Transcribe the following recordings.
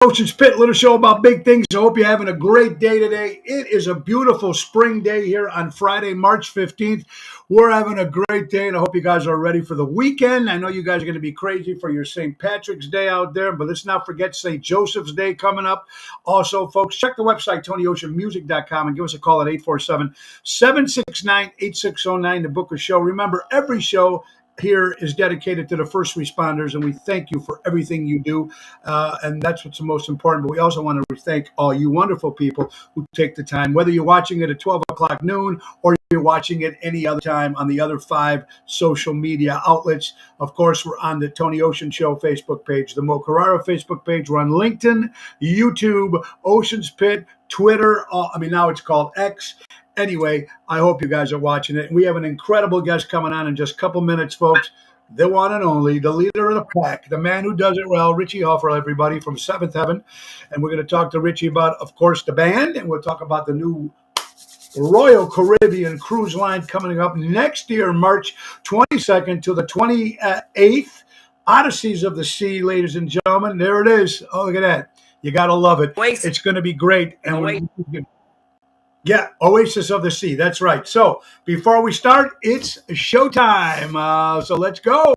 Ocean's Pit, little show about big things. I hope you're having a great day today. It is a beautiful spring day here on Friday, March 15th. We're having a great day, and I hope you guys are ready for the weekend. I know you guys are going to be crazy for your St. Patrick's Day out there, but let's not forget St. Joseph's Day coming up. Also, folks, check the website, TonyOceanMusic.com, and give us a call at 847-769-8609 to book a show. Remember, every show here is dedicated to the first responders, and we thank you for everything you do, and that's what's the most important. But we also want to thank all you wonderful people who take the time, whether you're watching it at 12 o'clock noon or you're watching it any other time on the other 5 social media outlets. Of course, we're on the Tony Ocean Show Facebook page, the Mo Carraro Facebook page. We're on LinkedIn, YouTube, Ocean's Pit, Twitter. Now it's called X. Anyway, I hope you guys are watching it. We have an incredible guest coming on in just a couple minutes, folks. The one and only, the leader of the pack, the man who does it well, Richie Hoffer, everybody, from Seventh Heaven. And we're going to talk to Richie about, of course, the band, and we'll talk about the new Royal Caribbean cruise line coming up next year, March 22nd to the 28th. Odysseys of the Sea, ladies and gentlemen. There it is. Oh, look at that. You got to love it. It's going to be great. And yeah, Oasis of the Sea. That's right. So before we start, it's showtime. So let's go.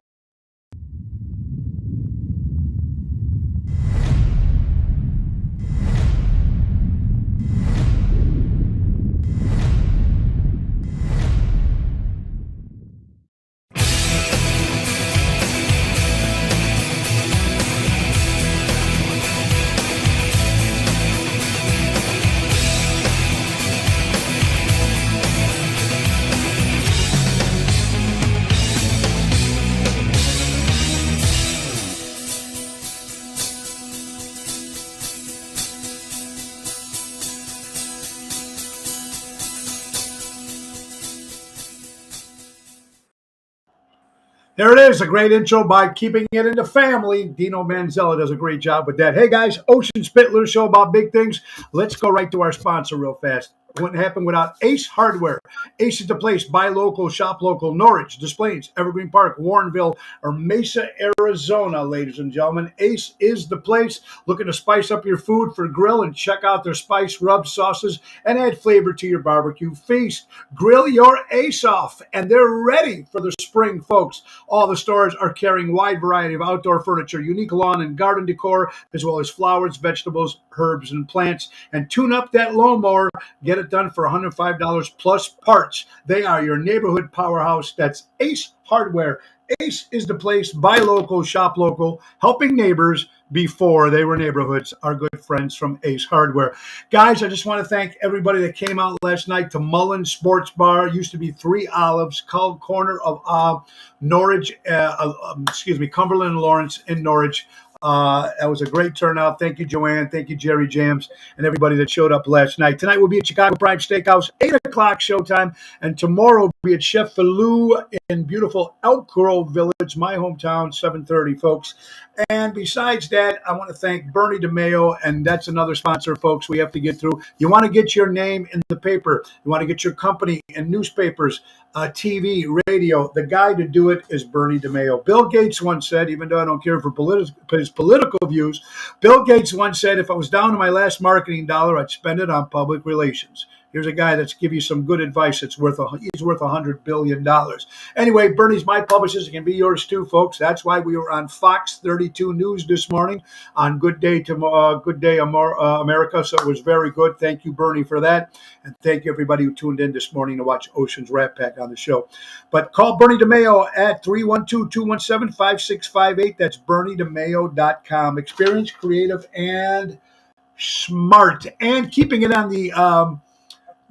There it is, a great intro by Keeping It in the Family. Dino Manzella does a great job with that. Hey, guys, Ocean's Pit, little show about big things. Let's go right to our sponsor real fast. Wouldn't happen without Ace Hardware. Ace is the place. Buy local, shop local. Norwich, Des Plaines, Evergreen Park, Warrenville, or Mesa, Arizona, ladies and gentlemen. Ace is the place. Looking to spice up your food for grill and check out their spice rub sauces and add flavor to your barbecue feast. Grill your Ace off, and they're ready for the spring, folks. All the stores are carrying a wide variety of outdoor furniture, unique lawn and garden decor, as well as flowers, vegetables, herbs, and plants. And tune up that lawnmower. Get it done for $105 plus parts. They are your neighborhood powerhouse. That's Ace Hardware. Ace is the place. Buy local, shop local, helping neighbors before they were neighborhoods. Our good friends from Ace Hardware. Guys, I just want to thank everybody that came out last night to Mullen Sports Bar. It used to be 3 Olives, called corner of Norwich, Cumberland and Lawrence in Norwich. That was a great turnout. Thank you, Joanne. Thank you, Jerry Jams, and everybody that showed up last night. Tonight we'll be at Chicago Prime Steakhouse, 8 o'clock showtime, and tomorrow we'll be at Chef Falou in beautiful Elk Grove Village, my hometown, 7:30, folks. And besides that, I want to thank Bernie DeMayo, and that's another sponsor, folks, we have to get through. You want to get your name in the paper. You want to get your company in newspapers, TV, radio. The guy to do it is Bernie DeMayo. Bill Gates once said, even though I don't care for his political views, Bill Gates once said, if I was down to my last marketing dollar, I'd spend it on public relations. Here's a guy that's give you some good advice. He's worth $100 billion. Anyway, Bernie's my publicist. It can be yours too, folks. That's why we were on Fox 32 News this morning on Good Day America. So it was very good. Thank you, Bernie, for that. And thank you, everybody who tuned in this morning to watch Ocean's Rat Pack on the show. But call Bernie DeMayo at 312-217-5658. That's BernieDeMayo.com. Experience, creative, and smart. And keeping it on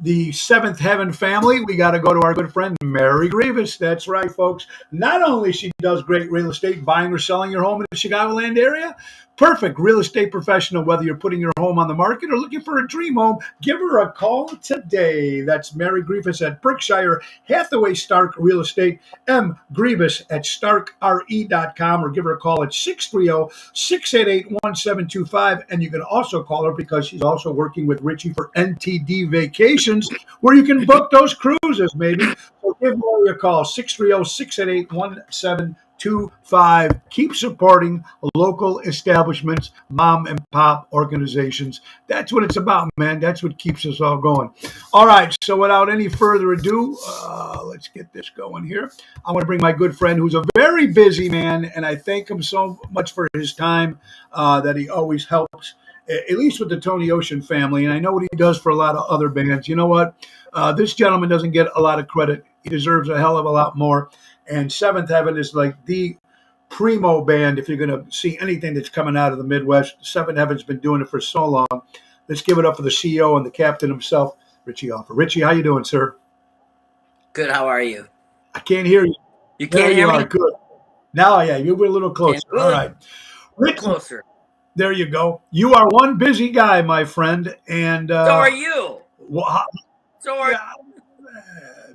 the Seventh Heaven family, we got to go to our good friend, Mary Grievous. That's right, folks. Not only she does great real estate, buying or selling your home in the Chicagoland area, perfect real estate professional, whether you're putting your home on the market or looking for a dream home, give her a call today. That's Mary Grievous at Berkshire Hathaway Stark Real Estate, M. Grievous at starkre.com, or give her a call at 630-688-1725. And you can also call her because she's also working with Richie for NTD Vacations, where you can book those cruises, maybe. So give Mary a call, 630-688-1725. 888-888-8225. Keep supporting local establishments, mom and pop organizations. That's what it's about, man. That's what keeps us all going. All right, so without any further ado, let's get this going here. I want to bring my good friend who's a very busy man, and I thank him so much for his time that he always helps, at least with the Tony Ocean family. And I know what he does for a lot of other bands. You know what? This gentleman doesn't get a lot of credit. He deserves a hell of a lot more. And Seventh Heaven is like the primo band. If you're going to see anything that's coming out of the Midwest, Seventh Heaven's been doing it for so long. Let's give it up for the CEO and the captain himself, Richie Offer. Richie, how you doing, sir? Good. How are you? I can't hear you. You can't hear me? Good. Now, yeah, you were a little closer. All right. Richie, closer. There you go. You are one busy guy, my friend. And so are you. Well, so are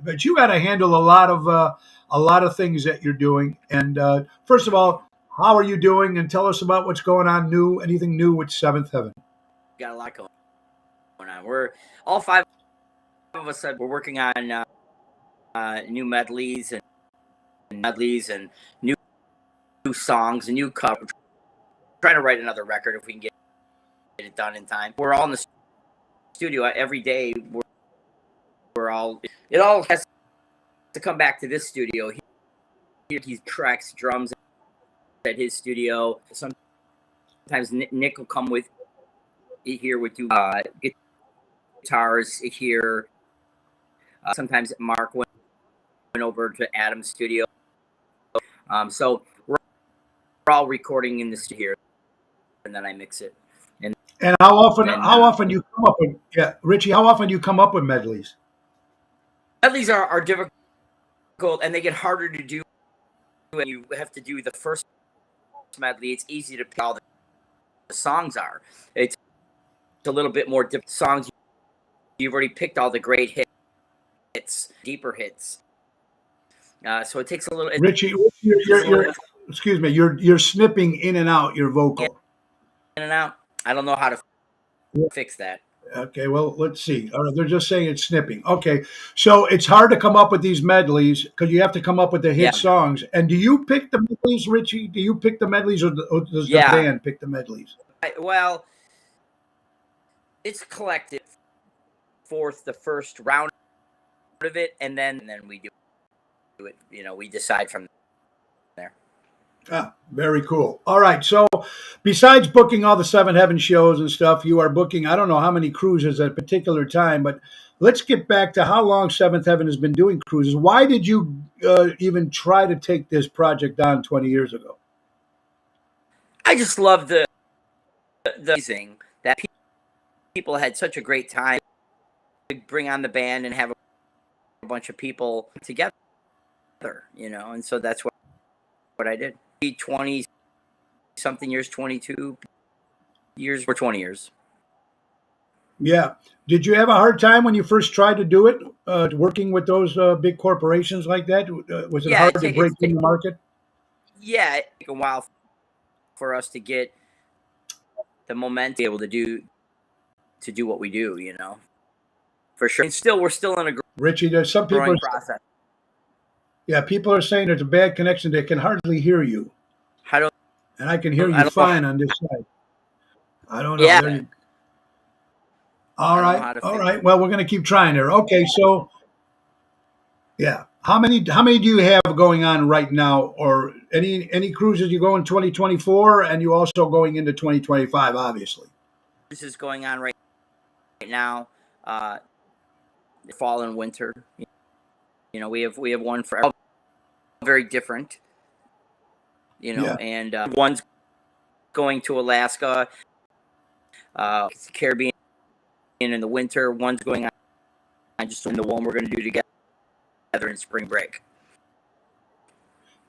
but you got to handle a lot of things that you're doing. And first of all, how are you doing? And tell us about what's going on new, anything new with Seventh Heaven. Got a lot going on. We're all five of us. We're working on new medleys and new songs and new covers. Trying to write another record if we can get it done in time. We're all in the studio every day. We're all. It all has to come back to this studio. He tracks drums at his studio. Sometimes Nick will come with here with do guitars here. Sometimes Mark went over to Adam's studio. So we're all recording in the studio, and then I mix it. And how often you come up with Richie? How often do you come up with medleys? Medleys are difficult, and they get harder to do. And you have to do the first medley. It's easy to pick all the songs are. It's a little bit more different songs. You've already picked all the great hits, deeper hits. So it takes a little. Richie, you're excuse me. You're snipping in and out your vocal. In and out. I don't know how to fix that. Okay, well, let's see. They're just saying it's snipping. Okay, so it's hard to come up with these medleys because you have to come up with the hit songs. And do you pick the medleys, Richie? Do you pick the medleys, or does the band pick the medleys? Well, it's collective for the first round of it, and then we do it. You know, we decide from there. Ah, very cool. All right. So besides booking all the Seventh Heaven shows and stuff, you are booking, I don't know how many cruises at a particular time, but let's get back to how long Seventh Heaven has been doing cruises. Why did you even try to take this project on 20 years ago? I just love the thing that people had such a great time to bring on the band and have a bunch of people together, you know, and so that's what I did. 20 something years, 22 years, or 20 years. Yeah. Did you have a hard time when you first tried to do it, working with those big corporations like that? Was it hard to break in the market? Yeah, it took a while for us to get the momentum to be able to do what we do, you know, for sure. And we're still in a Richie, there's some people process. Yeah, people are saying there's a bad connection. They can hardly hear you. And I can hear you fine on this side. I don't know. Yeah. All right. Well, we're going to keep trying there. Okay, so yeah, how many do you have going on right now, or any cruises you go in 2024, and you also going into 2025? Obviously, this is going on right now. Fall and winter. You know, we have one for all very different. You know, and one's going to Alaska, Caribbean in the winter. One's going on just in the one we're going to do together in spring break.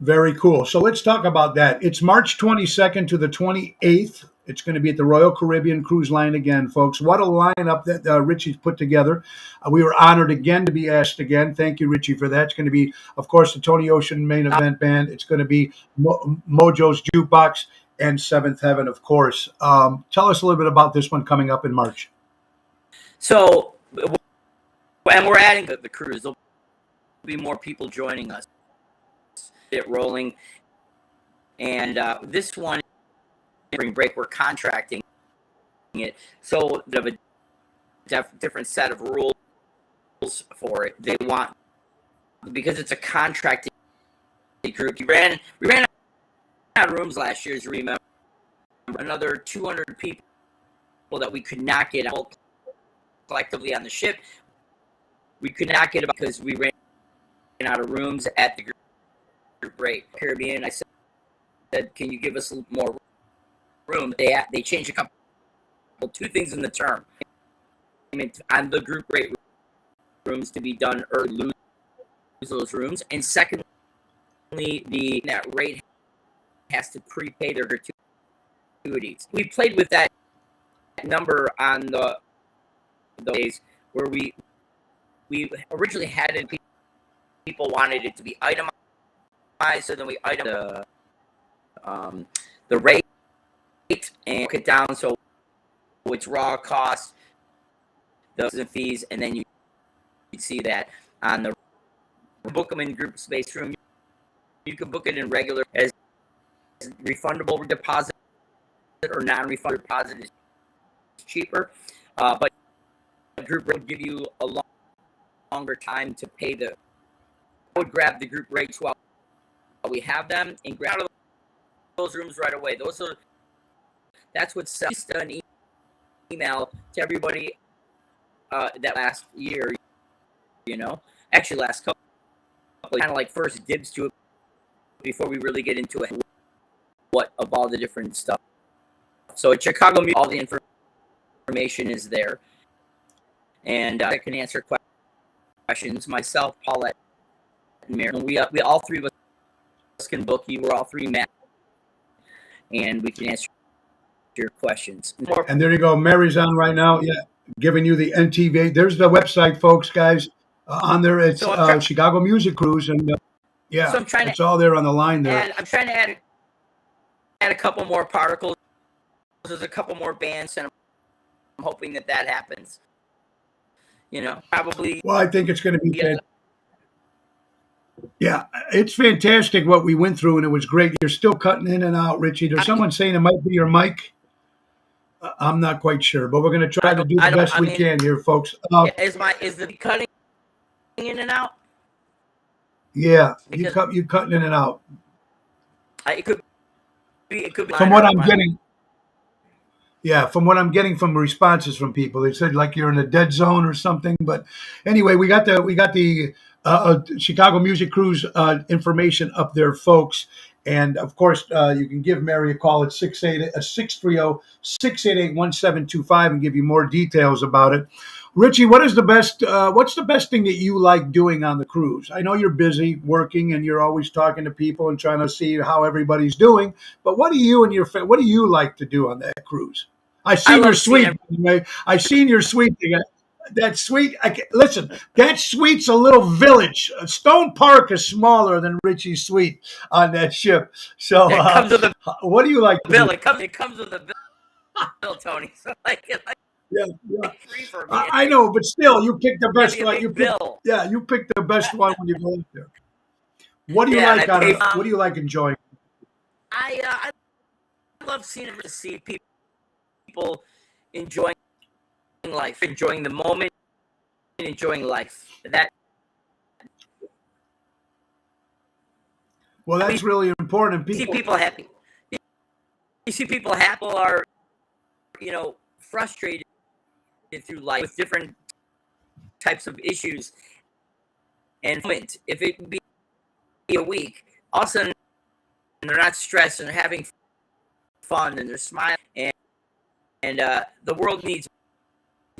Very cool. So let's talk about that. It's March 22nd to the 28th. It's going to be at the Royal Caribbean Cruise Line again, folks. What a lineup that Richie's put together. We were honored again to be asked again. Thank you, Richie, for that. It's going to be, of course, the Tony Ocean main event band. It's going to be Mojo's Jukebox and Seventh Heaven, of course. Tell us a little bit about this one coming up in March. So, and we're adding the cruise. There'll be more people joining us. Get rolling. And this one, spring break, we're contracting it, so they have a different set of rules for it. They want, because it's a contracting group. We ran out of rooms last year, as you remember. Another 200 people that we could not get out collectively on the ship. We could not get out because we ran out of rooms at the group rate. Caribbean, I said, can you give us more room? They changed a couple, two things in the term. On the group rate rooms to be done early, lose those rooms, and secondly, that rate has to prepay their gratuities. We played with that number on the days where we originally had it. People wanted it to be itemized, so then we itemized the rate and broke it down so it's raw cost, those and fees, and then you see that on the book them in group space room. You can book it in regular as refundable deposit or non-refundable deposit is cheaper, but group rate will give you a longer time to pay the. I would grab the group rates while we have them and grab those rooms right away. That's what sent an email to everybody that last year, actually last couple, kind of like first dibs to it before we really get into it. What of all the different stuff. So at Chicago, all the information is there, and I can answer questions. Myself, Paulette, and Mary. We all three of us can book you. We're all three Matt, and we can answer your questions. And there you go. Mary's on right now. Yeah, giving you the NTV. There's the website, folks, guys. On there, it's Chicago Music Cruise, and yeah, so it's all there on the line there. I'm trying to add a couple more particles. There's a couple more bands, and I'm hoping that happens. Probably. Well, I think it's going to be. Yeah, it's fantastic what we went through, and it was great. You're still cutting in and out, Richie. There's someone saying it might be your mic. I'm not quite sure, but we're going to try to do the best we can here, folks. Is the cutting in and out? Yeah, you cutting in and out. It could be. From what I'm getting. Yeah, from what I'm getting from responses from people, they said like you're in a dead zone or something. But anyway, we got the Chicago Music Cruise information up there, folks. And of course, you can give Mary a call at 630-688-1725 and give you more details about it. Richie, what's the best thing that you like doing on the cruise? I know you're busy working and you're always talking to people and trying to see how everybody's doing. But what do you like to do on that cruise? I seen your suite. I seen your suite. That suite. Listen, that suite's a little village. Stone Park is smaller than Richie's suite on that ship. So, what do you like? Bill, it comes with a bill, Tony. So yeah. I know, but still, you picked the best one. You picked the best one when you go up there. What do you like? What do you like enjoying? I love seeing people enjoying life, enjoying the moment, and enjoying life. That's really important. You see people happy. You see people happy are, frustrated through life with different types of issues. And if it be a week, all of a sudden they're not stressed and they're having fun and they're smiling, and the world needs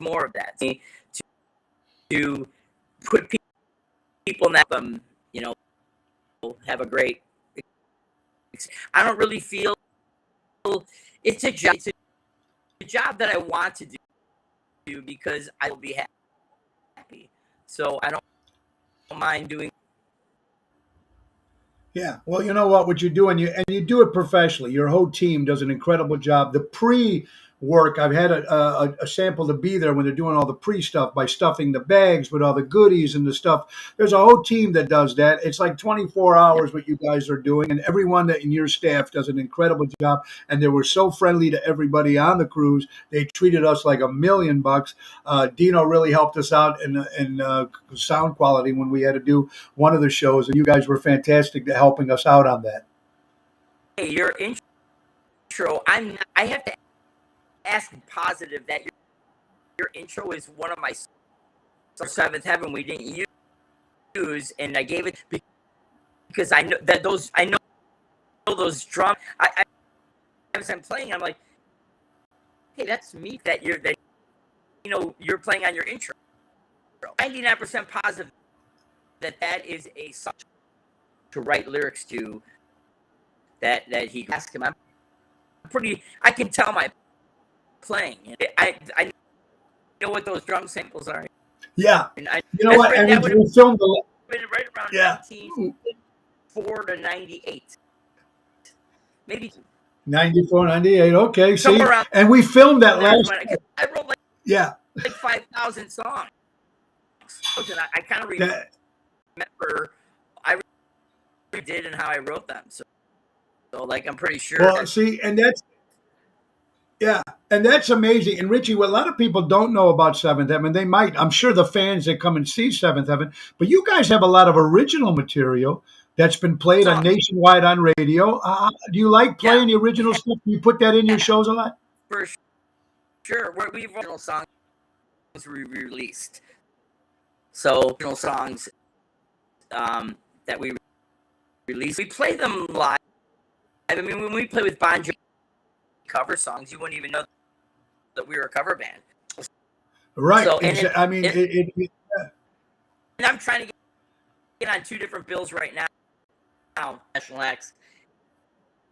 more of that to put people in that have a great. I don't really feel it's a job. It's a job that I want to do because I will be happy. So I don't mind doing. Yeah, well, you know what you're doing, you do it professionally. Your whole team does an incredible job. The work. I've had a sample to be there when they're doing all the pre-stuff by stuffing the bags with all the goodies and the stuff. There's a whole team that does that. It's like 24 hours what you guys are doing, and everyone that in your staff does an incredible job. And they were so friendly to everybody on the cruise. They treated us like $1,000,000. Dino really helped us out in sound quality when we had to do one of the shows, and you guys were fantastic at helping us out on that. Hey, your intro, I have to ask positive that your intro is one of my Seventh Heaven we didn't use, and I gave it because I know that I know those drums. As I'm playing, I'm like, hey, that's me. You're playing on your intro. 99% positive that is a song to write lyrics to. That he asked him. I can tell my playing. I know what those drum samples are. Yeah. And you know what? And we filmed right around 1994 to 98. Maybe 94, 98. Okay. See, around, and we filmed that last. I wrote like 5,000 songs. And I kind of remember I did and how I wrote them. So like I'm pretty sure. Well, see, and that's amazing. And Richie, what a lot of people don't know about Seventh Heaven, they might, I'm sure the fans that come and see Seventh Heaven, but you guys have a lot of original material that's been played on nationwide on radio. Do you like playing the original stuff? Do you put that in your shows a lot? For sure. We've original songs we released. So original songs that we release, we play them live. I mean, when we play with Bon Jovi cover songs, you wouldn't even know that we were a cover band. Right. So, and I'm trying to get on 2 different bills right now, National X.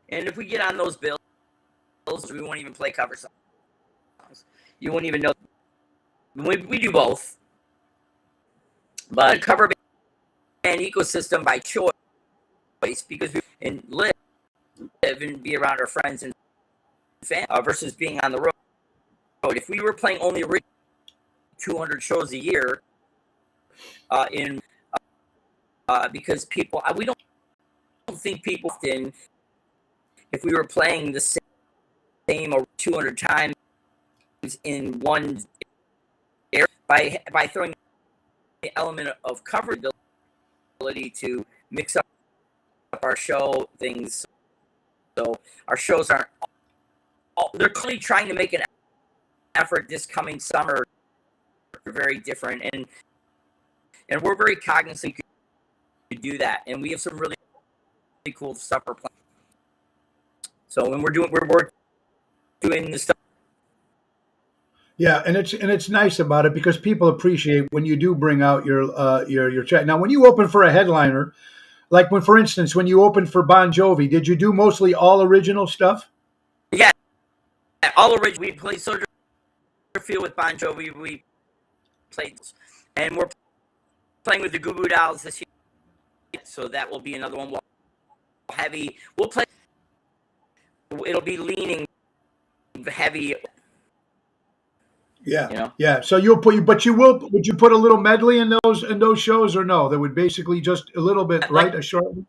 And if we get on those bills, we won't even play cover songs. You won't even know. We do both. But cover band ecosystem by choice, because we can live and be around our friends and family versus being on the road. If we were playing only 200 shows a year, because people, we don't think people often, if we were playing the same 200 times in one area, by throwing the element of coverage, ability to mix up our show things. So our shows aren't. They're clearly trying to make an effort this coming summer. Very different, and we're very cognizant to do that, and we have some really cool stuff we're playing. So when we're doing this stuff. Yeah, and it's nice about it because people appreciate when you do bring out your chat. Now, when you open for a headliner. Like for instance, when you opened for Bon Jovi, did you do mostly all original stuff? Yeah, all original. We played Soldier Field with Bon Jovi. We played, and we're playing with the Goo Goo Dolls this year, so that will be another one. We'll play. It'll be leaning heavy. Yeah, yeah. So would you put a little medley in those shows or no? That would basically just a little bit, right? A short one.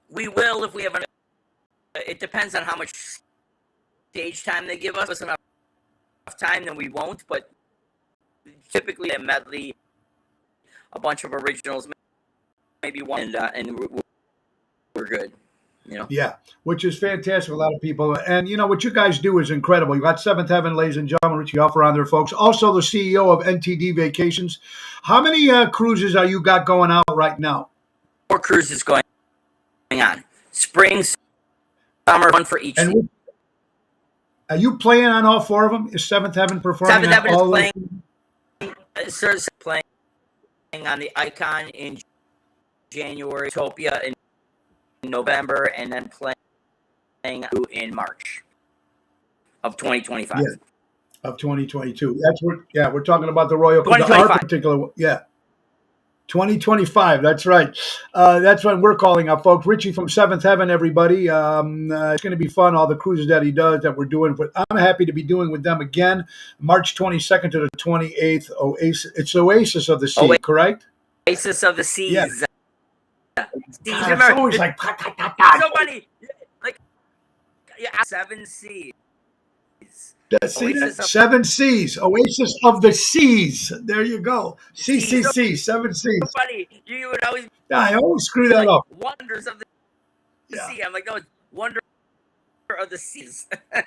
We will if we have it depends on how much stage time they give us. Enough time, then we won't. But typically a medley, a bunch of originals, maybe one, and we're good. Yeah, which is fantastic. A lot of people, and what you guys do is incredible. You got Seventh Heaven, ladies and gentlemen. Richie Huffer on there, folks. Also, the CEO of NTD Vacations. How many cruises are you got going out right now? 4 cruises going on. Spring, summer, one for each. And are you playing on all 4 of them? Is Seventh Heaven performing? Seventh Heaven is playing on the Icon in January, Utopia in November, and then playing in March of 2025. Yeah, of 2022. That's what. Yeah, we're talking about the Royal. 2025. Our particular. Yeah. 2025. That's right. That's when we're calling up, folks. Richie from Seventh Heaven, everybody. It's going to be fun, all the cruises that he does that we're doing. But I'm happy to be doing with them again, March 22nd to the 28th. Oasis, it's Oasis of the Sea, correct? Oasis of the Seas. Yeah. Seas. God, it's always like, so funny. Like, yeah, 7 Seas. See that? 7 Seas, Oasis of the Seas. There you go. CCC, 7 Seas. So funny. You would always. Yeah, I always screw that up. Wonders of the Sea. I'm like, no, it's Wonder of the Seas. There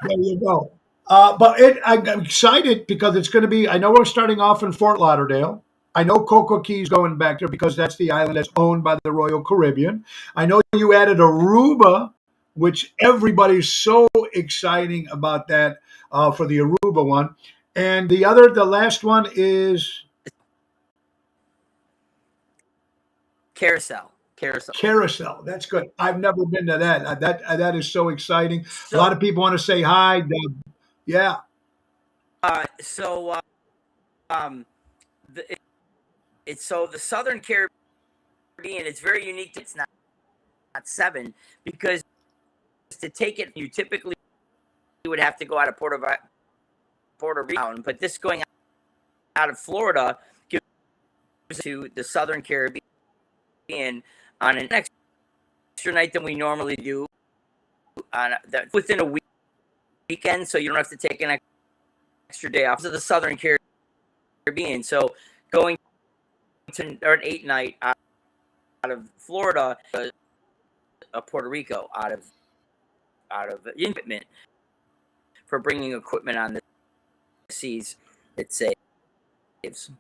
you go. I'm excited because it's going to be. I know we're starting off in Fort Lauderdale. I know Coco Key's going back there because that's the island that's owned by the Royal Caribbean. I know you added Aruba, which everybody's so exciting about that for the Aruba one. And the last one is Carousel. That's good. I've never been to that. That is so exciting. A lot of people want to say hi. Yeah. The Southern Caribbean, it's very unique. It's not 7 because to take it, you typically would have to go out of Puerto Rico, but this going out of Florida gives to the Southern Caribbean on an extra night than we normally do within a weekend, so you don't have to take an extra day off. So the Southern Caribbean, so going to an 8-night out of Florida, Puerto Rico, out of equipment for bringing equipment on the seas, it saves.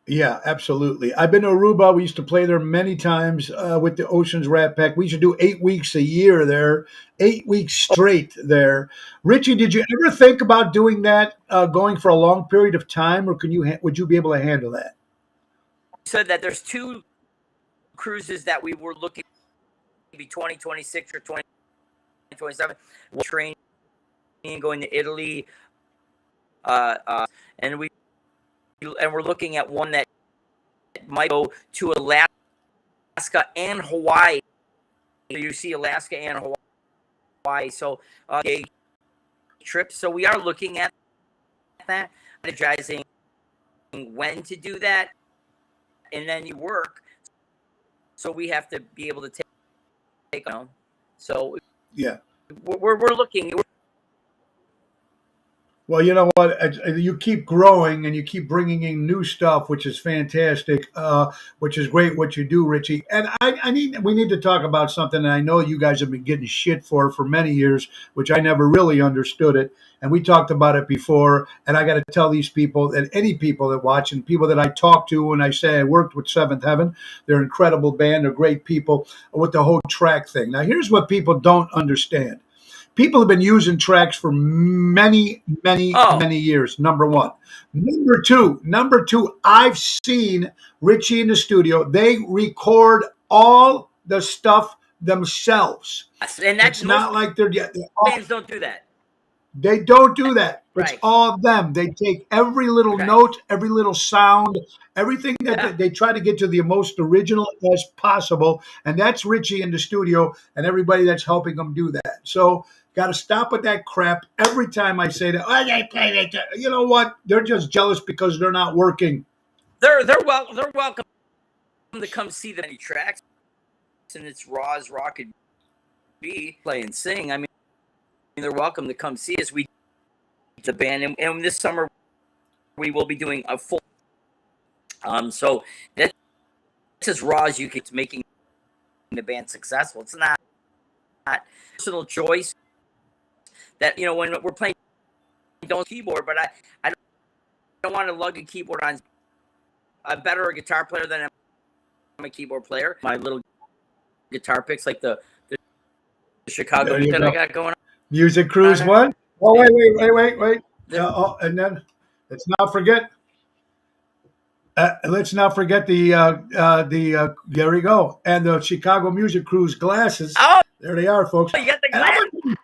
Yeah, absolutely. I've been to Aruba. We used to play there many times with the Oceans Rat Pack. We used to do 8 weeks a year there, 8 weeks straight there. Richie, did you ever think about doing that, going for a long period of time, or would you be able to handle that? So that there's 2 cruises that we were looking maybe 2026 or 2027. We're training and going to Italy, and we're looking at one that might go to Alaska and Hawaii. So you see Alaska and Hawaii. So a trip. So we are looking at that, strategizing when to do that, and then you work. So we have to be able to take on. So yeah, we're looking. Well, you know what? You keep growing and you keep bringing in new stuff, which is fantastic, which is great what you do, Richie. And we need to talk about something that I know you guys have been getting shit for many years, which I never really understood it. And we talked about it before. And I got to tell these people, and any people that watch and people that I talk to when I say I worked with Seventh Heaven, they're an incredible band. They're great people with the whole track thing. Now, here's what people don't understand. People have been using tracks for many years. Number one. Number two, I've seen Richie in the studio. They record all the stuff themselves. And that's not like bands don't do that. They don't do that. Right. It's all them. They take every little note, every little sound, everything that they try to get to the most original as possible. And that's Richie in the studio and everybody that's helping them do that. So got to stop with that crap. Every time I say that, they play that. You know what? They're just jealous because they're not working. They're welcome to come see the many tracks, and it's raw as rock could be, play and sing. I mean, they're welcome to come see us. We the band, and this summer we will be doing a full. So that's as raw as you can. It's making the band successful. It's not personal choice. That when we're playing, don't keyboard, but I don't want to lug a keyboard on. I'm better a guitar player than I'm a keyboard player. My little guitar picks, like the Chicago that I got going on. Music Cruise one. Oh wait. And then let's not forget. Let's not forget the there we go, and the Chicago Music Cruise glasses. Oh, there they are, folks. You got the glasses.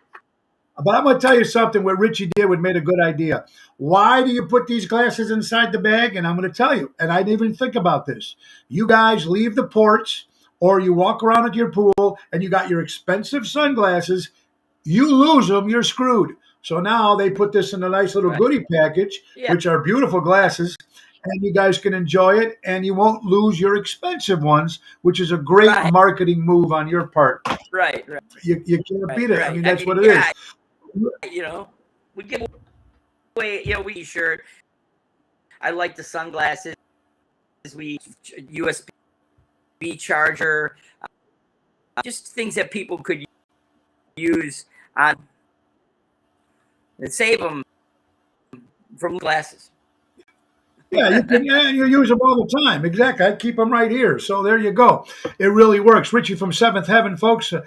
But I'm going to tell you something. What Richie did would made a good idea. Why do you put these glasses inside the bag? And I'm going to tell you. And I didn't even think about this. You guys leave the ports, or you walk around at your pool, and you got your expensive sunglasses. You lose them, you're screwed. So now they put this in a nice little Right. goodie package, Yeah. which are beautiful glasses, and you guys can enjoy it, and you won't lose your expensive ones, which is a great Right. marketing move on your part. Right. You can't beat it. I Right. mean, that's what it is. We give away, we shirt. I like the sunglasses. We USB charger, just things that people could use on and save them from glasses. Yeah, you can. Yeah, you use them all the time. Exactly. I keep them right here. So there you go. It really works. Richie from Seventh Heaven, folks. One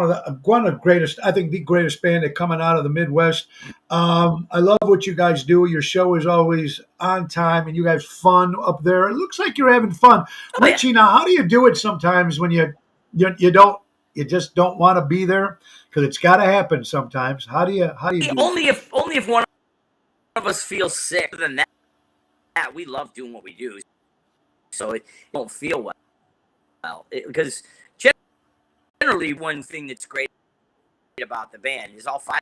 of the greatest. I think the greatest band that coming out of the Midwest. I love what you guys do. Your show is always on time, and you guys fun up there. It looks like you're having fun, Oh, yeah. Richie. Now, how do you do it sometimes when you just don't want to be there, because it's got to happen sometimes. How do you do it? Only if one of us feels sick. Other than that, we love doing what we do, so it don't feel well. Because generally, one thing that's great about the band is all five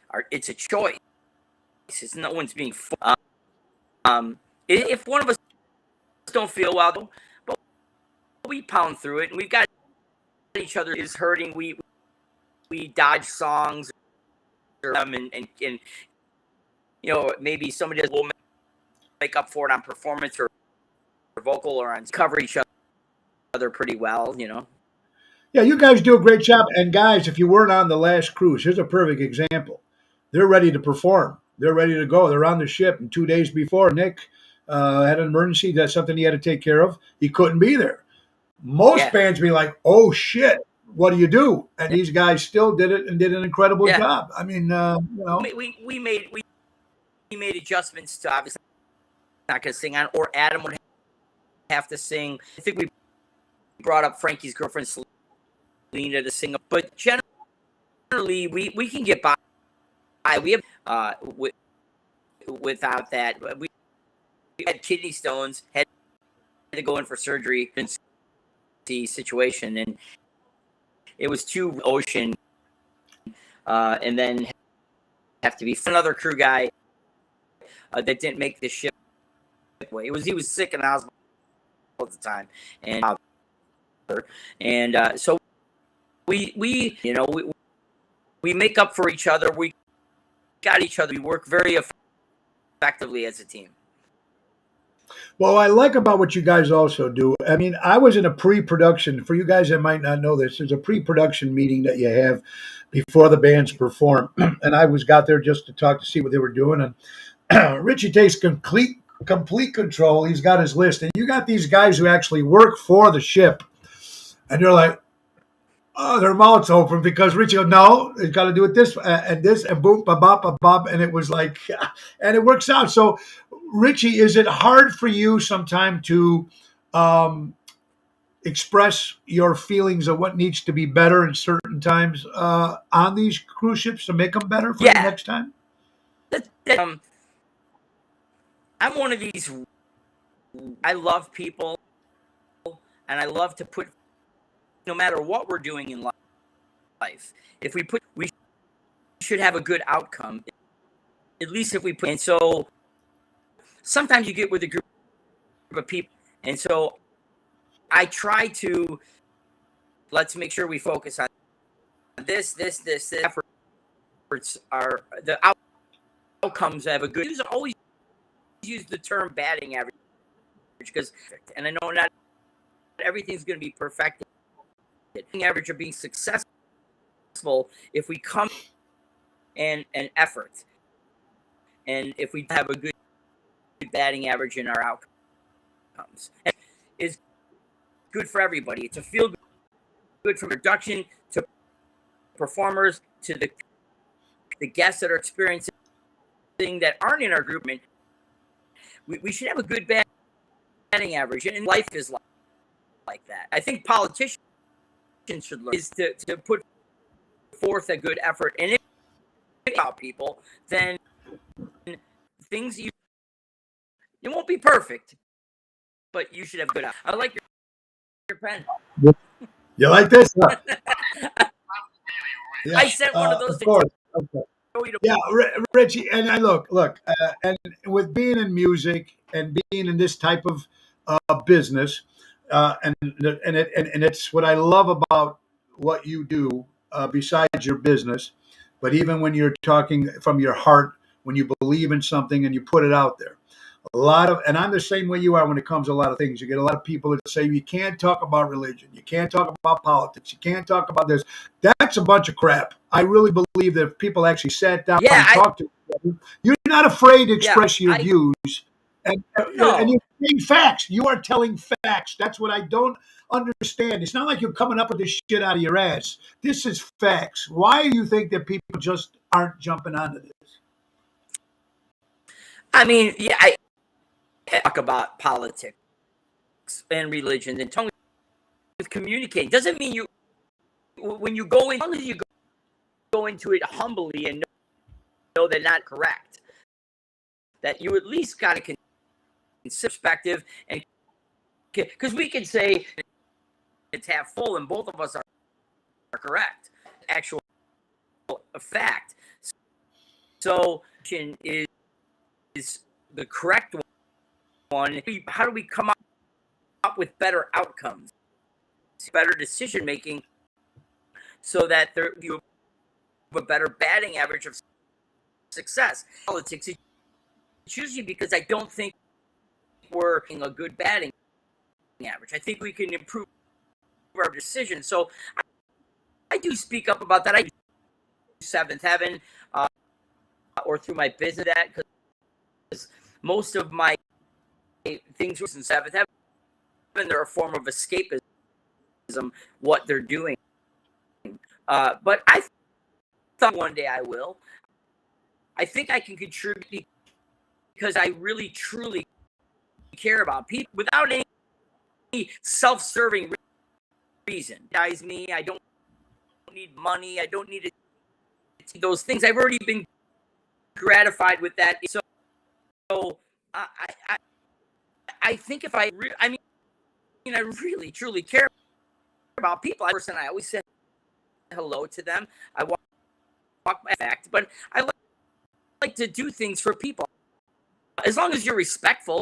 are. It's a choice. It's no one's being. If one of us don't feel well, but we pound through it, and we've got each other is hurting. We dodge songs, and maybe somebody will make up for it on performance or vocal or on cover each other pretty well. Yeah, you guys do a great job. And guys, if you weren't on the last cruise, here's a perfect example. They're ready to perform. They're ready to go. They're on the ship. And 2 days before, Nick had an emergency. That's something he had to take care of. He couldn't be there. Most bands be like, "Oh shit, what do you do?" And these guys still did it and did an incredible job. I mean, we made adjustments to obviously not going to sing on, or Adam would have to sing. I think we brought up Frankie's girlfriend Selena to sing, but generally we can get by. We have without that. We had kidney stones, had to go in for surgery. The situation, and it was too ocean, and then have to be another crew guy that didn't make the ship. He was sick in the hospital at the time, and so we make up for each other. We got each other. We work very effectively as a team. Well, I like about what you guys also do. I mean, I was in a pre-production. For you guys that might not know this, there's a pre-production meeting that you have before the bands perform, and I got there just to talk to see what they were doing. And Richie takes complete control. He's got his list, and you got these guys who actually work for the ship, and they're like, oh, their mouths open because Richie goes, no, it's got to do it this and boom, ba ba ba, and it was like, and it works out. So, Richie, is it hard for you sometime to express your feelings of what needs to be better in certain times on these cruise ships to make them better for the next time? I'm one of these. I love people, and I love to put. No matter what we're doing in life, we should have a good outcome. At least if we put. And so sometimes you get with a group of people, and so I try to let's make sure we focus on this. Efforts are the outcomes have a good. Always use the term batting average because, and I know not everything's going to be perfected. Average of being successful if we come and effort, and if we have a good batting average in our outcomes, is good for everybody. It's a feel good from production to performers to the guests that are experiencing that aren't in our group. We should have a good batting average, and life is like that. I think politicians should learn is to put forth a good effort, and people, then things it won't be perfect, but you should have good. I like your pen. You like this? Yeah, I sent one of those of to course. Okay. Joey to Yeah, Richie, and I look, and with being in music and being in this type of business, and it's what I love about what you do besides your business, but even when you're talking from your heart, when you believe in something and you put it out there. A lot of, and I'm the same way you are when it comes to a lot of things. You get a lot of people that say you can't talk about religion, you can't talk about politics, you can't talk about this. That's a bunch of crap. I really believe that if people actually sat down and talked to each other, you're not afraid to express your views, and no. you're saying facts. You are telling facts. That's what I don't understand. It's not like you're coming up with this shit out of your ass. This is facts. Why do you think that people just aren't jumping onto this? I mean, yeah, I talk about politics and religion and tongue with communicating. Doesn't mean when you go in, as long as you go into it humbly and know they're not correct, that you at least got to consider perspective, and because we can say it's half full and both of us are correct, actual fact. So is the correct one. How do we come up with better outcomes, better decision making, so that you have a better batting average of success? Politics, it's usually because I don't think we're in a good batting average. I think we can improve our decision. So I do speak up about that. I do Seventh Heaven or through my business, that because most of my things in Seventh Heaven, they're a form of escapism, what they're doing. But I thought one day I will. I think I can contribute because I really, truly care about people without any self-serving reason. Guys, me, I don't need money. I don't need those things. I've already been gratified with that. So I think if I really, truly care about people. I always say hello to them. I walk my fact, but I like to do things for people. As long as you're respectful,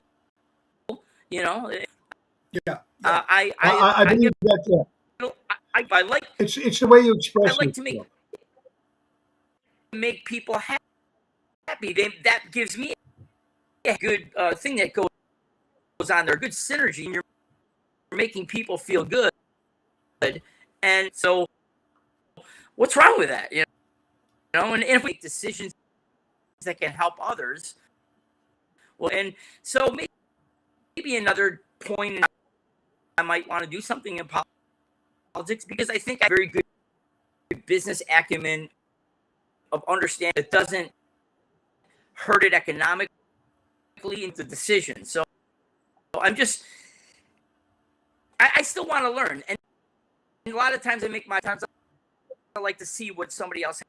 Yeah. I believe that. Yeah. I like. It's the way you express. I like to make people happy. That gives me a good thing that goes on there. Good synergy, and you're making people feel good. And so, what's wrong with that? And if we make decisions that can help others, well, and so maybe another point, I might want to do something in politics because I think I have very good business acumen of understanding that doesn't hurt it economically into decision. So I'm just, I still want to learn, and a lot of times I like to see what somebody else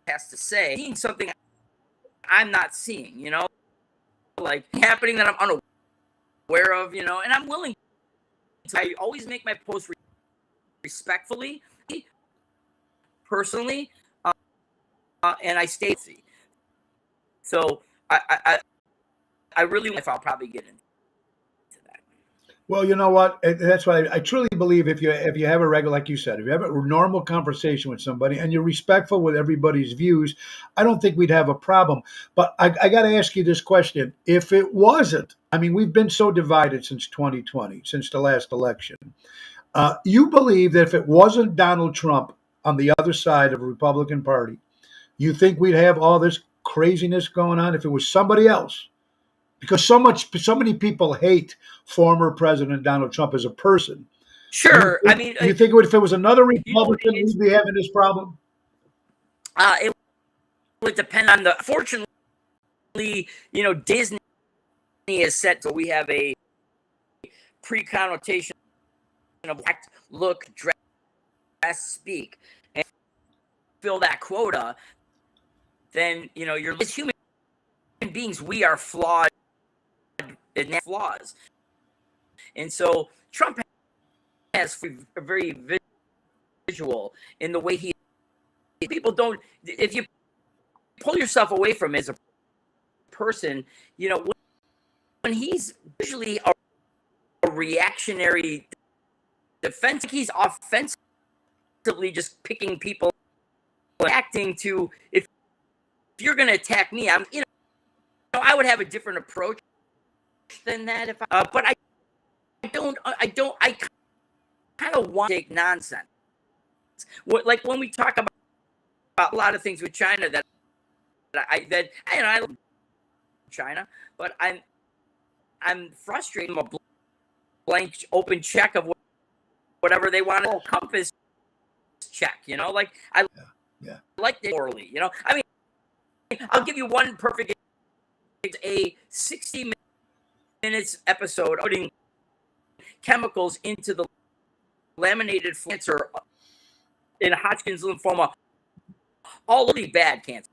has to say, seeing something I'm not seeing, like happening that I'm unaware of, and I'm willing to. I always make my posts respectfully, personally, and I stay. So I really, if I'll probably get into that. Well, you know what? That's why I truly believe if you have a regular, like you said, if you have a normal conversation with somebody and you're respectful with everybody's views, I don't think we'd have a problem. But I got to ask you this question: if it wasn't, I mean, we've been so divided since 2020, since the last election. You believe that if it wasn't Donald Trump on the other side of the Republican Party, you think we'd have all this craziness going on if it was somebody else? Because so many people hate former President Donald Trump as a person. Sure, I mean, you think if it was another Republican, we'd be having this problem? It would depend on the. Fortunately, Disney is set, so we have a pre-connotation of act, look, dress, speak, and fill that quota. then you're as human beings, we are flawed and have flaws. And so Trump has a very visual in the way people don't, if you pull yourself away from him as a person, when he's usually a reactionary defense, he's offensively just picking people, acting to, if you're going to attack me, I would have a different approach than that. But I kind of want to take nonsense. Like when we talk about a lot of things with China that I love China, but I'm frustrated. I'm a blank open check of whatever they want to compass check. Like I like it orally. I mean, I'll give you one perfect. A 60 minutes episode putting chemicals into the laminated cancer in Hodgkin's lymphoma, all really bad cancers,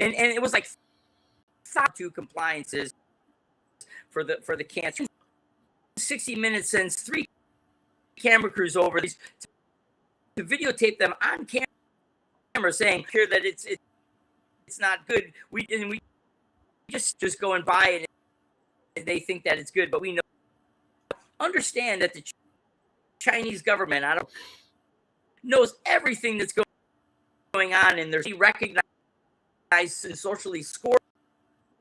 and it was like 2 compliances for the cancer. 60 minutes sends 3 camera crews over these to videotape them on camera, saying here that it's not good. We just going by and they think that it's good, but we understand that the Chinese government knows everything that's going on, and they're recognized and socially scored.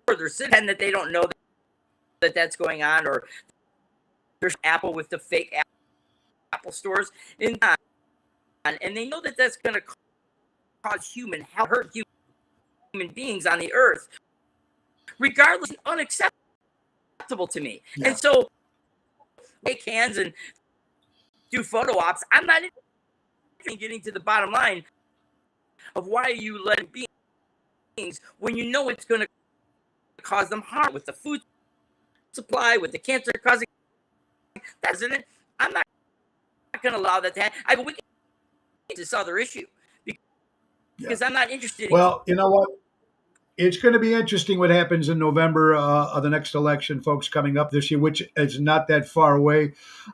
They're sitting that they don't know that that's going on, or there's Apple with the fake Apple stores, and they know that that's going to cause hurt human beings on the earth. Regardless, unacceptable to me. Yeah. And so, make hands and do photo ops. I'm not getting to the bottom line of why you let beings when you know it's going to cause them harm with the food supply, with the cancer causing. That's it. I'm not going to allow that to happen. We can get this other issue because I'm not interested. Well, you know what? It's going to be interesting what happens in November of the next election, folks, coming up this year, which is not that far away.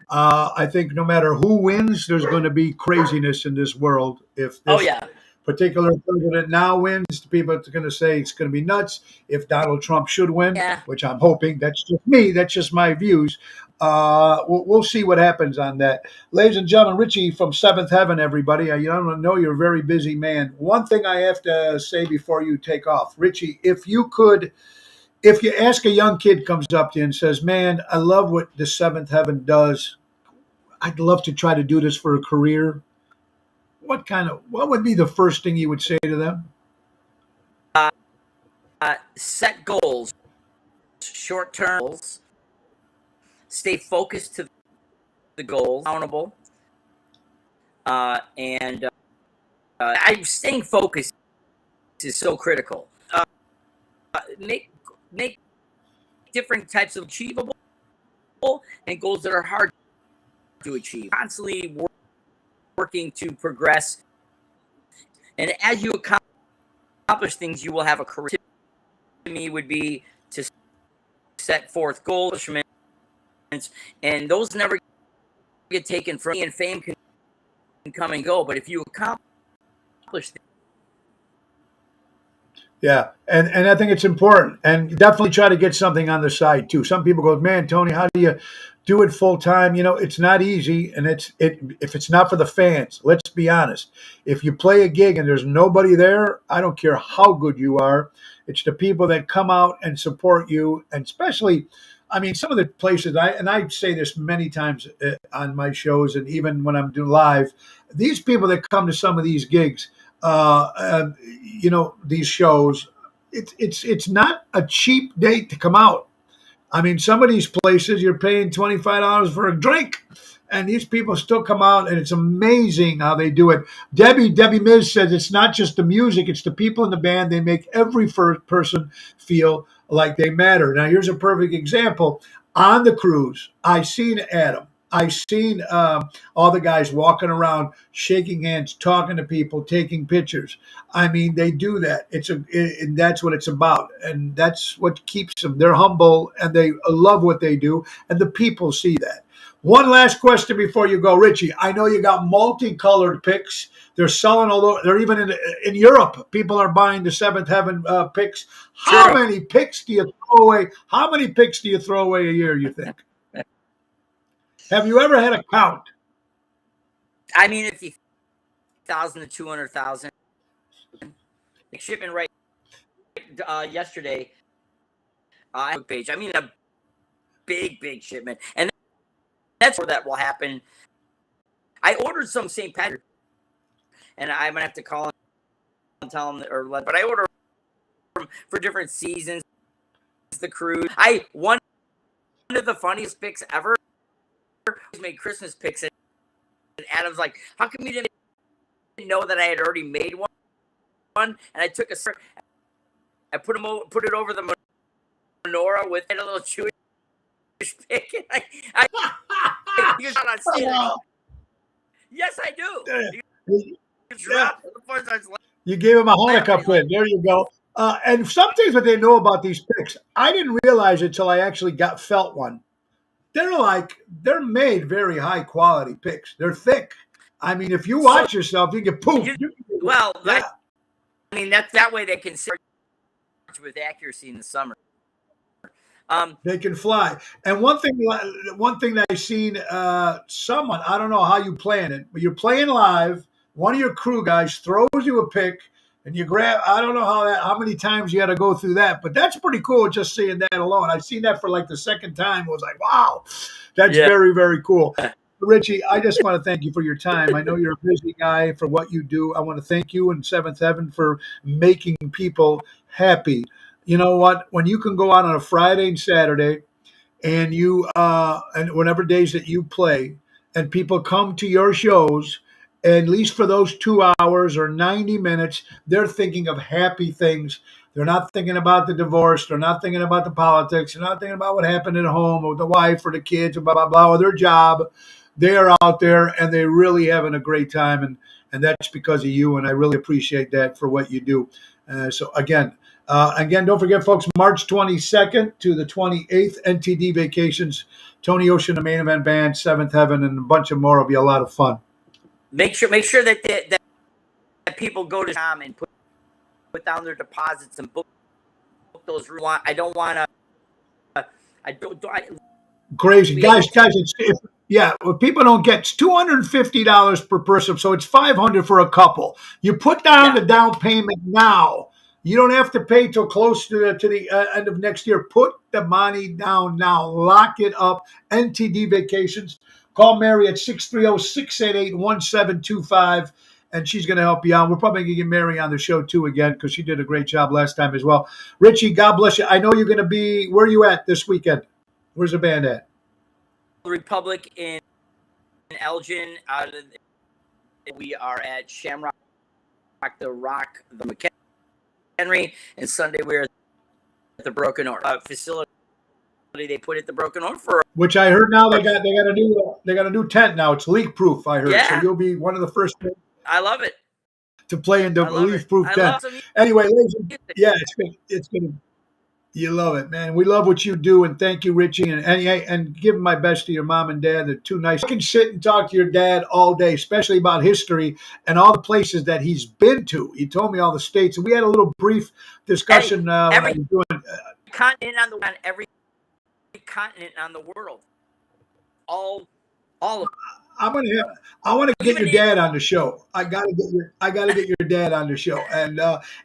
I think no matter who wins, there's going to be craziness in this world. If this particular president now wins, people are going to say it's going to be nuts. If Donald Trump should win, which I'm hoping, that's just me, that's just my views. We'll see what happens on that. Ladies and gentlemen, Richie from Seventh Heaven, everybody. I know you're a very busy man. One thing I have to say before you take off, Richie, if you ask a young kid comes up to you and says, man, I love what the Seventh Heaven does. I'd love to try to do this for a career. What would be the first thing you would say to them? Set goals, short-term goals. Stay focused to the goals, accountable, and staying focused is so critical. Make different types of achievable and goals that are hard to achieve. Constantly working to progress, and as you accomplish things, you will have a career. To me, would be to set forth goals. And those never get taken from me, and fame can come and go. But if you accomplish things. Yeah, and I think it's important. And definitely try to get something on the side, too. Some people go, man, Tony, how do you do it full time? It's not easy. And if it's not for the fans, let's be honest. If you play a gig and there's nobody there, I don't care how good you are. It's the people that come out and support you, and especially – I mean, some of the places, I say this many times on my shows, and even when I'm doing live, these people that come to some of these gigs, these shows, it's not a cheap date to come out. I mean, some of these places you're paying $25 for a drink, and these people still come out, and it's amazing how they do it. Debbie Miz says it's not just the music, it's the people in the band. They make every person feel like they matter. Now, here's a perfect example. On the cruise, I seen Adam. I seen all the guys walking around, shaking hands, talking to people, taking pictures. I mean, they do that. And that's what it's about, and that's what keeps them. They're humble and they love what they do, and the people see that. One last question before you go, Richie. I know you got multicolored picks. They're selling all over. They're even in Europe. People are buying the Seventh Heaven picks. How True. many picks do you throw away? How many picks do you throw away a year, you think? Have you ever had a count? I mean, 50,000 to 200,000. The shipment right yesterday. Page. I mean, a big shipment, and that's where that will happen. I ordered some St. Patrick, and I'm gonna have to call and tell them, but I ordered them for different seasons. The cruise. One of the funniest picks ever. Made Christmas picks, and Adam's like, "How come you didn't know that I had already made one?" And I took I put it over the menorah with a little Jewish pick. And I use it on stage. Yes, I do. You gave him a Hanukkah print. There you go. And some things that they know about these picks, I didn't realize it till I actually felt one. They're made very high quality picks. They're thick. I mean, if you watch yourself, you get poof. Well, yeah. I mean, that way they can search with accuracy in the summer. They can fly. And one thing that I seen someone, I don't know how you plan it, but you're playing live. One of your crew guys throws you a pick, and you grab. I don't know how many times you had to go through that, but that's pretty cool. Just seeing that alone, I've seen that for like the second time. I was like, wow, that's very, very cool. Richie, I just want to thank you for your time. I know you're a busy guy for what you do. I want to thank you and Seventh Heaven for making people happy. You know what? When you can go out on a Friday and Saturday, and and whatever days that you play, and people come to your shows, at least for those 2 hours or 90 minutes, they're thinking of happy things. They're not thinking about the divorce. They're not thinking about the politics. They're not thinking about what happened at home or the wife or the kids or blah, blah, blah, or their job. They are out there and they're really having a great time. And that's because of you. And I really appreciate that for what you do. So again, don't forget, folks, March 22nd to the 28th, NTD Vacations, Tony Ocean, the Main Event Band, Seventh Heaven, and a bunch of more. Will be a lot of fun. Make sure that people go to Tom and put down their deposits and book those. I don't want to. Crazy guys. What people don't get, it's $250 per person, so it's $500 for a couple. You put down the down payment now. You don't have to pay till close to the end of next year. Put the money down now. Lock it up. NTD Vacations. Call Mary at 630-688-1725, and she's going to help you out. We're probably going to get Mary on the show, too, again, because she did a great job last time as well. Richie, God bless you. I know you're going to be – where are you at this weekend? Where's the band at? Republic in Elgin. We are at Shamrock, the Rock, the McHenry, and Sunday we're at the Broken Oar facility. They put it the Broken Oar for, which I heard now they got a new tent now. It's leak proof. I heard, so you'll be one of the first. I love it. To play in the leak proof tent. Anyway, it's gonna. You love it, man. We love what you do, and thank you, Richie, and give my best to your mom and dad. They're too nice. I can sit and talk to your dad all day, especially about history and all the places that he's been to. He told me all the states, and we had a little brief discussion when I was doing continent on every continent on the world. All of them. I want to get your dad on the show. I gotta get your dad on the show. And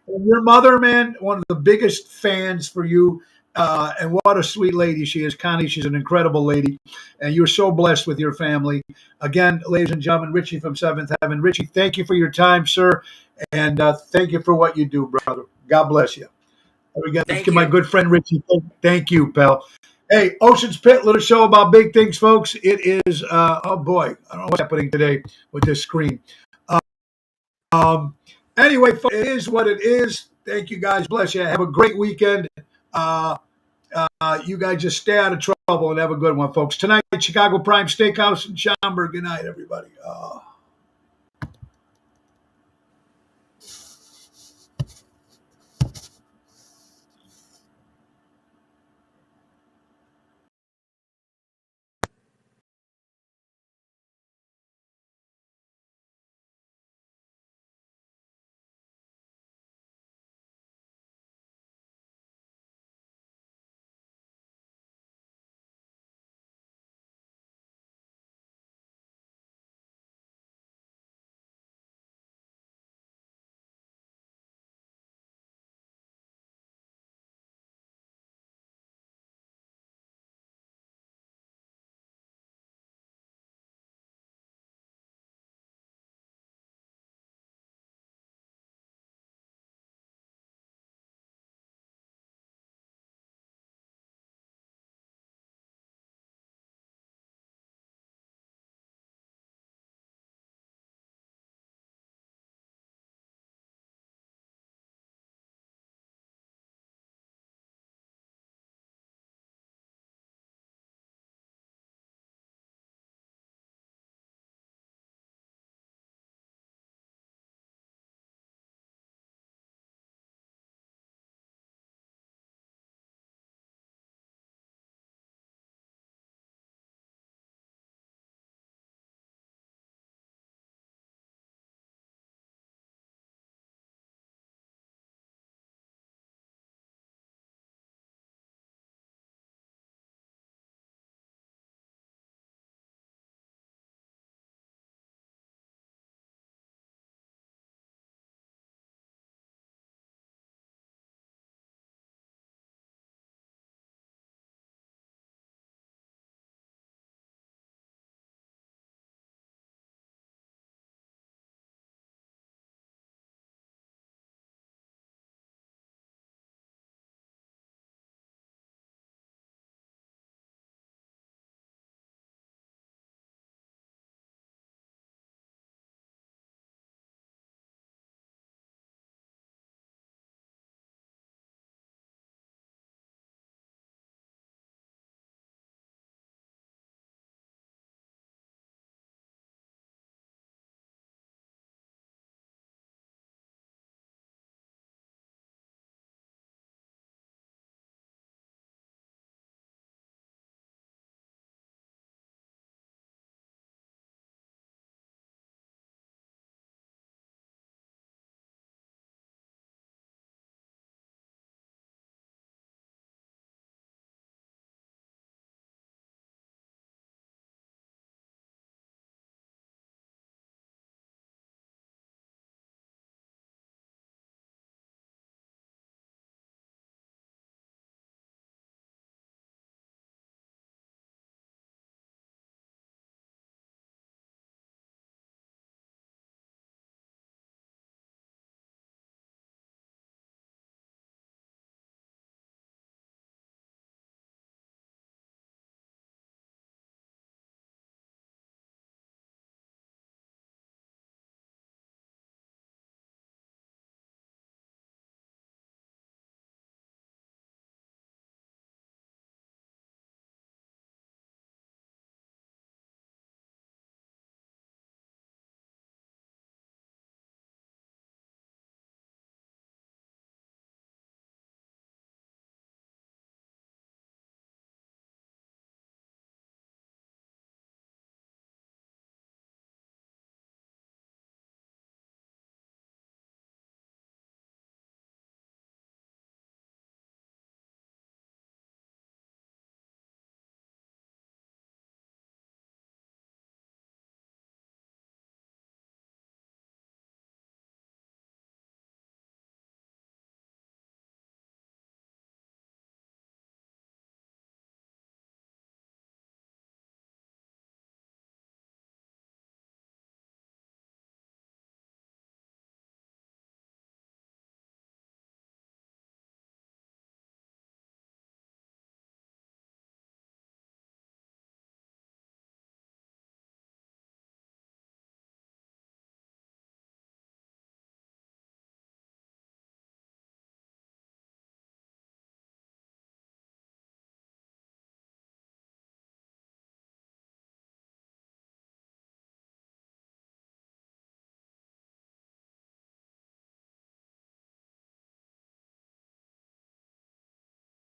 your mother, man, one of the biggest fans for you. And what a sweet lady she is, Connie. She's an incredible lady, and you're so blessed with your family. Again, ladies and gentlemen, Richie from Seventh Heaven. Richie, thank you for your time, sir, and thank you for what you do, brother. God bless you. Thank you, my good friend Richie. Thank you, pal. Hey, Ocean's Pit, little show about big things, folks. It is, oh boy, I don't know what's happening today with this screen. Anyway, it is what it is. Thank you, guys. Bless you. Have a great weekend. You guys just stay out of trouble and have a good one, folks. Tonight, Chicago Prime Steakhouse in Schaumburg. Good night, everybody.